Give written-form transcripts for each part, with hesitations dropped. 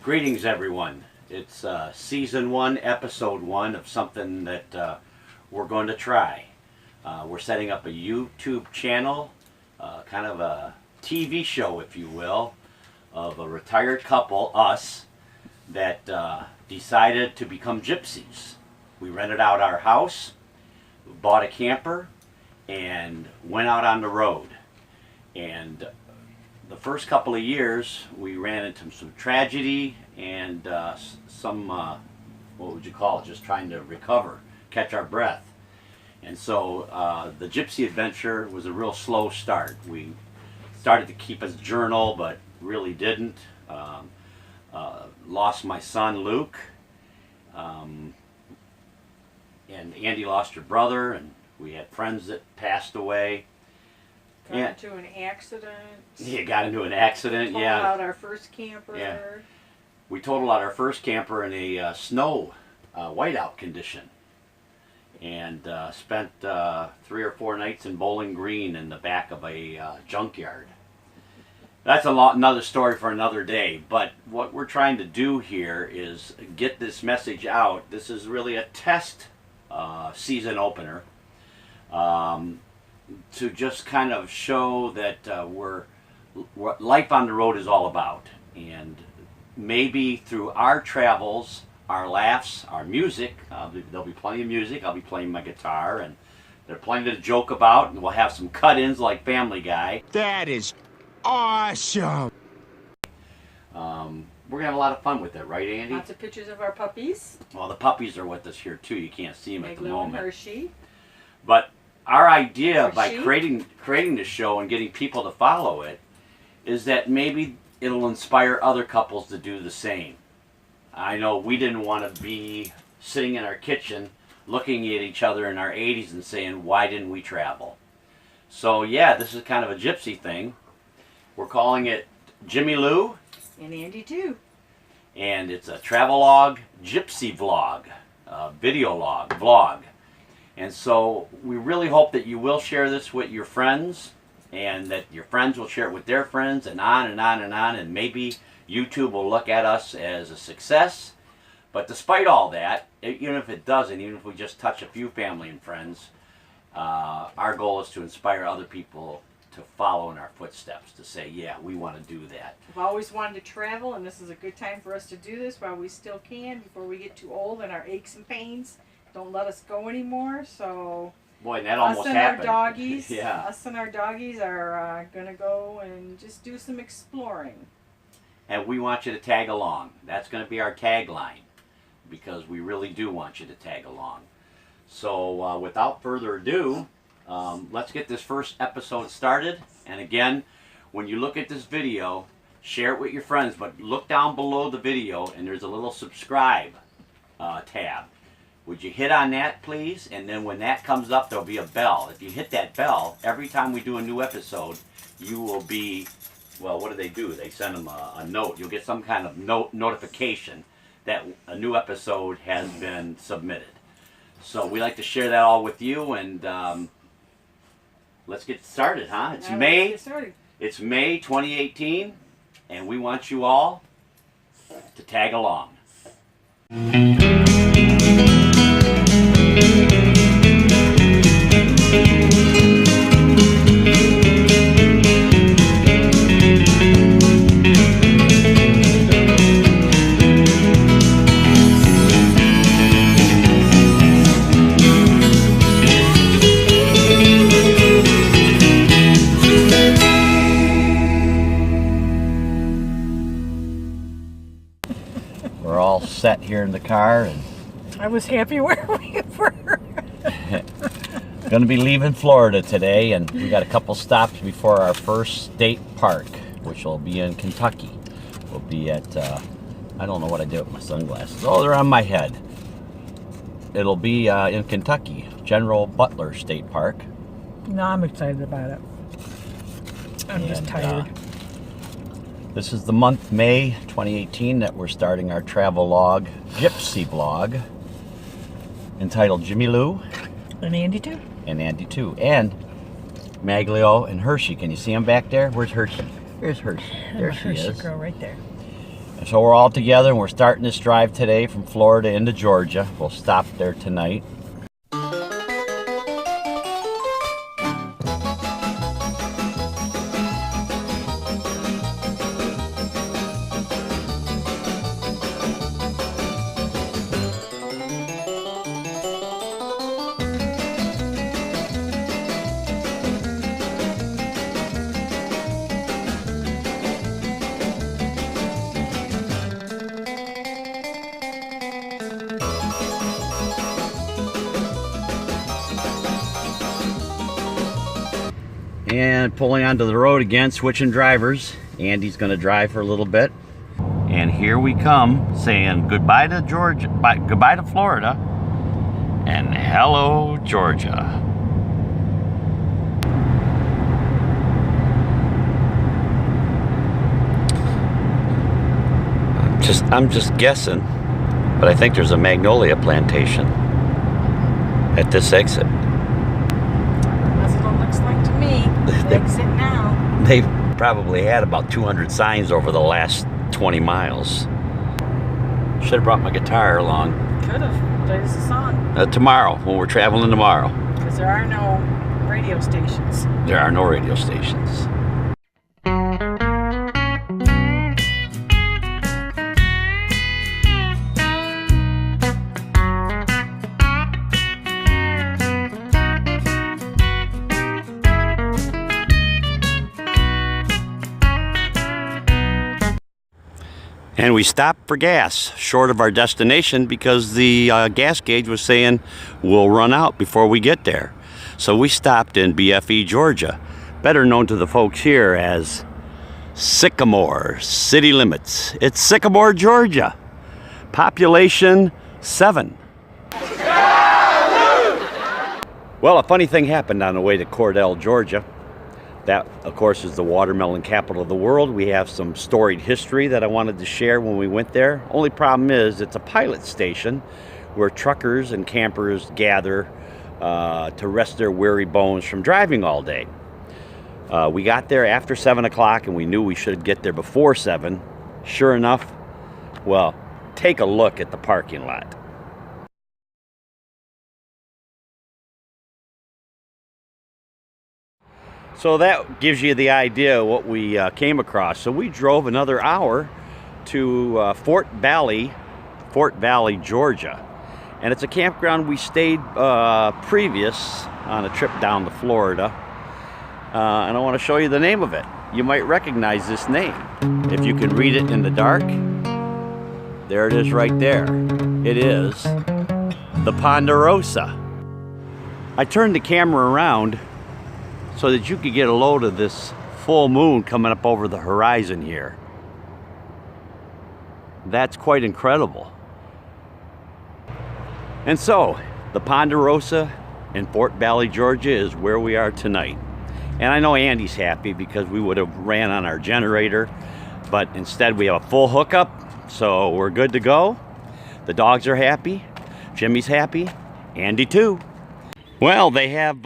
Greetings, everyone. It's season 1, episode 1 of something that we're going to try. We're setting up a YouTube channel, kind of a TV show, if you will, of a retired couple, us, that decided to become gypsies. We rented out our house, bought a camper, and went out on the road. And the first couple of years, we ran into some tragedy and some, what would you call it, just trying to recover, catch our breath. And so the Gypsy adventure was a real slow start. We started to keep a journal, but really didn't. Lost my son, Luke. And Andy lost her brother, and we had friends that passed away. Got into an accident. Yeah, got into an accident, totaled out our first camper. Yeah. We totaled out our first camper in a snow whiteout condition. And spent 3 or 4 nights in Bowling Green in the back of a junkyard. That's another story for another day. But what we're trying to do here is get this message out. This is really a test season opener. To just kind of show that what life on the road is all about. And maybe through our travels, our laughs, our music, there'll be plenty of music. I'll be playing my guitar, and there's plenty to joke about, and we'll have some cut-ins like Family Guy. That is awesome! We're going to have a lot of fun with it, right, Andy? Lots of pictures of our puppies. Well, the puppies are with us here, too. You can't see them at the moment. And Hershey. But our idea by creating the show and getting people to follow it is that maybe it'll inspire other couples to do the same. I know we didn't want to be sitting in our kitchen looking at each other in our 80s and saying, why didn't we travel? So yeah, this is kind of a gypsy thing. We're calling it Jimmy Lou. And Andy too. And it's a travelogue, gypsy vlog, video log, vlog. And so we really hope that you will share this with your friends, and that your friends will share it with their friends, and on and on and on, and maybe YouTube will look at us as a success. But despite all that, even if it doesn't, even if we just touch a few family and friends, our goal is to inspire other people to follow in our footsteps, to say, yeah, we want to do that. We've always wanted to travel, and this is a good time for us to do this while we still can, before we get too old and our aches and pains don't let us go anymore. So boy, and that almost happened. Our doggies, yeah. Us and our doggies are going to go and just do some exploring. And we want you to tag along. That's going to be our tagline, because we really do want you to tag along. So without further ado, let's get this first episode started. And again, when you look at this video, share it with your friends, but look down below the video and there's a little subscribe tab. Would you hit on that, please? And then when that comes up, there'll be a bell. If you hit that bell, every time we do a new episode, you will be, well, what do? They send them a note. You'll get some kind of notification that a new episode has been submitted. So we like to share that all with you, and let's get started, huh? It's May. Let's get started. It's May 2018, and we want you all to tag along. We're all set here in the car, and I was happy where we were. going to be leaving Florida today, and we got a couple stops before our first state park, which will be in Kentucky. We'll be at, I don't know what I did with my sunglasses. Oh, they're on my head. It'll be in Kentucky, General Butler State Park. No, I'm excited about it. I'm just tired. This is the month May 2018 that we're starting our travel log, Gypsy vlog, entitled Jimmy Lou. And Andy too. And Andy too. And Maglio and Hershey. Can you see them back there? Where's Hershey? There's Hershey. There she Hershey is. girl right there. So we're all together and we're starting this drive today from Florida into Georgia. We'll stop there tonight. And pulling onto the road again, switching drivers. Andy's gonna drive for a little bit. And here we come, saying goodbye to Georgia, goodbye to Florida, and hello, Georgia. I'm just guessing, but I think there's a magnolia plantation at this exit. That's what it looks like to me. Exit now. They've probably had about 200 signs over the last 20 miles. Should have brought my guitar along. Could have. Play us a song. Tomorrow, when we're traveling tomorrow. Because there are no radio stations. There are no radio stations. And we stopped for gas short of our destination because the gas gauge was saying we'll run out before we get there. So we stopped in BFE, Georgia, better known to the folks here as Sycamore City Limits. It's Sycamore, Georgia. Population 7. Well, a funny thing happened on the way to Cordell, Georgia. That, of course, is the watermelon capital of the world. We have some storied history that I wanted to share when we went there. Only problem is it's a pilot station where truckers and campers gather to rest their weary bones from driving all day. We got there after 7 o'clock and we knew we should get there before 7. Sure enough, well, take a look at the parking lot. So that gives you the idea of what we came across. So we drove another hour to Fort Valley, Georgia. And it's a campground we stayed previous on a trip down to Florida. And I want to show you the name of it. You might recognize this name. If you can read it in the dark, there it is right there. It is the Ponderosa. I turned the camera around so that you could get a load of this full moon coming up over the horizon here. That's quite incredible. And so, the Ponderosa in Fort Valley, Georgia is where we are tonight. And I know Andy's happy because we would have ran on our generator, but instead we have a full hookup, so we're good to go. The dogs are happy, Jimmy's happy, Andy too. Well, they have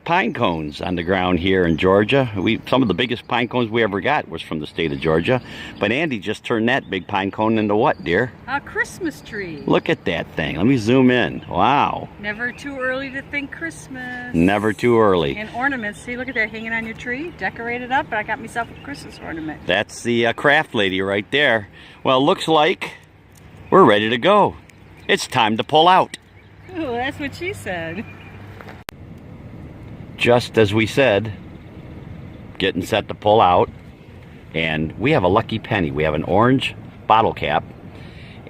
pine cones on the ground here in Georgia. Some of the biggest pine cones we ever got was from the state of Georgia. But Andy just turned that big pine cone into what, dear? A Christmas tree. Look at that thing. Let me zoom in. Wow. Never too early to think Christmas. Never too early. And ornaments. See, look at that hanging on your tree. Decorated up. I got myself a Christmas ornament. That's the craft lady right there. Well, looks like we're ready to go. It's time to pull out. Oh, that's what she said. Just as we said, getting set to pull out, and we have a lucky penny. We have an orange bottle cap,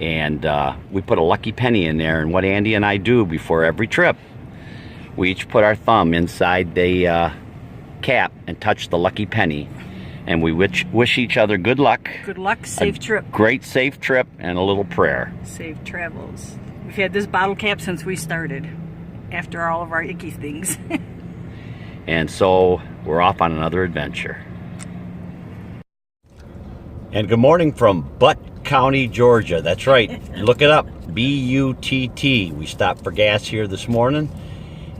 and we put a lucky penny in there. And what Andy and I do before every trip, we each put our thumb inside the cap and touch the lucky penny, and we wish each other good luck. Good luck, safe trip. Great safe trip, and a little prayer. Safe travels. We've had this bottle cap since we started, after all of our icky things. And so we're off on another adventure. And good morning from Butt County, Georgia. That's right. Look it up. B-U-T-T. We stopped for gas here this morning.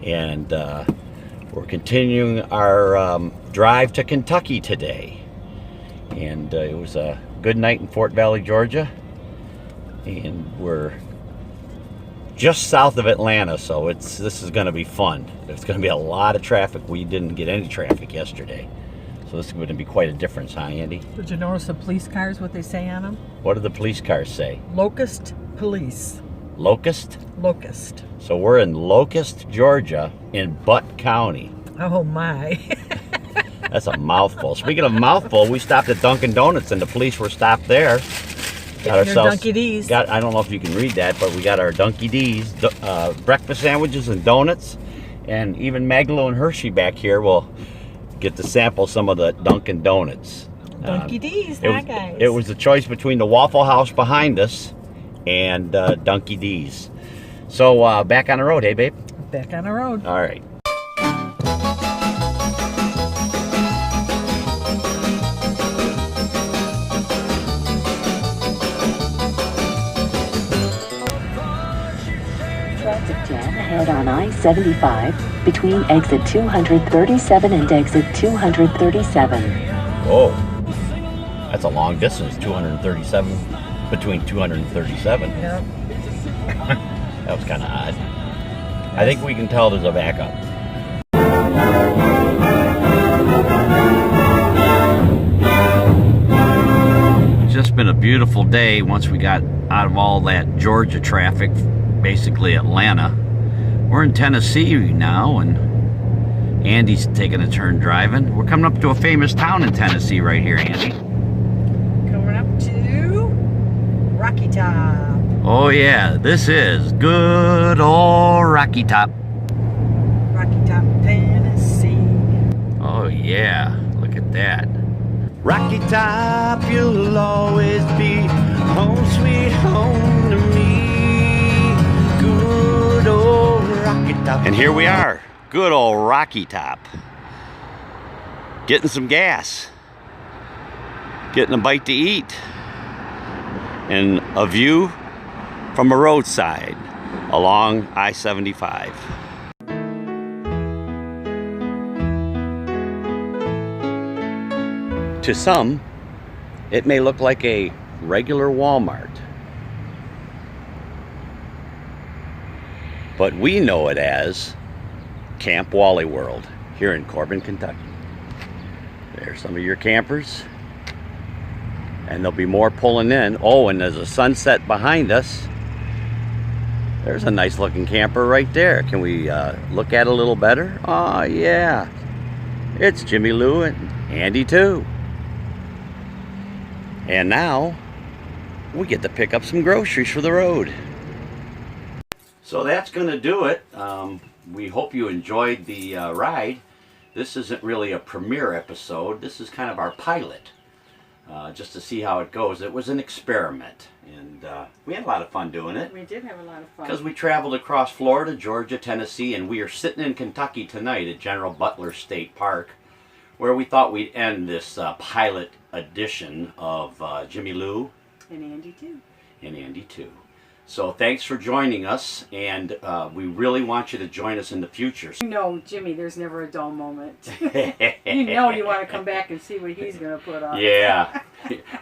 And we're continuing our drive to Kentucky today. And it was a good night in Fort Valley, Georgia. And we're just south of Atlanta, so this is going to be fun. There's going to be a lot of traffic. We didn't get any traffic yesterday. So this is going to be quite a difference, huh, Andy? Did you notice the police cars, what they say on them? What do the police cars say? Locust Police. Locust? Locust. So we're in Locust, Georgia, in Butt County. Oh my. That's a mouthful. Speaking of mouthful, we stopped at Dunkin' Donuts and the police were stopped there. Got ourselves Dunky D's. I don't know if you can read that, but we got our Dunky D's, breakfast sandwiches and donuts, and even Magalo and Hershey back here will get to sample some of the Dunkin' Donuts. Dunky D's, guys. It was the choice between the Waffle House behind us and Dunky D's. So back on the road, hey babe? Back on the road. All right. Traffic jam ahead on I-75 between exit 237 and exit 237. Whoa, that's a long distance, 237, between 237. Yep. That was kind of odd. I think we can tell there's a backup. It's just been a beautiful day once we got out of all that Georgia traffic, basically Atlanta. We're in Tennessee now, and Andy's taking a turn driving. We're coming up to a famous town in Tennessee right here, Andy. Coming up to Rocky Top. Oh yeah, this is good old Rocky Top. Rocky Top, Tennessee. Oh yeah, look at that. Rocky Top, you'll always be home sweet home to me. Good old Rocky Top. And here we are, good old Rocky Top. Getting some gas. Getting a bite to eat. And a view from a roadside along I-75. To some, it may look like a regular Walmart, but we know it as Camp Wally World here in Corbin, Kentucky. There's some of your campers, and there'll be more pulling in. Oh, and there's a sunset behind us. There's a nice looking camper right there. Can we look at it a little better? Oh yeah, it's Jimmy Lou and Andy too. And now we get to pick up some groceries for the road. So that's gonna do it. We hope you enjoyed the ride. This isn't really a premiere episode. This is kind of our pilot, just to see how it goes. It was an experiment, and we had a lot of fun doing it. We did have a lot of fun. Because we traveled across Florida, Georgia, Tennessee, and we are sitting in Kentucky tonight at General Butler State Park, where we thought we'd end this pilot edition of Jimmy Lou. And Andy too. And Andy too. So thanks for joining us, and we really want you to join us in the future. You know, Jimmy, there's never a dull moment. You know you want to come back and see what he's going to put on. Yeah,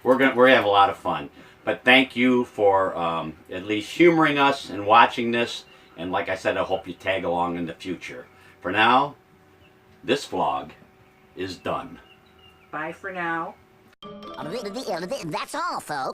we're gonna have a lot of fun. But thank you for at least humoring us and watching this. And like I said, I hope you tag along in the future. For now, this vlog is done. Bye for now. That's all, folks.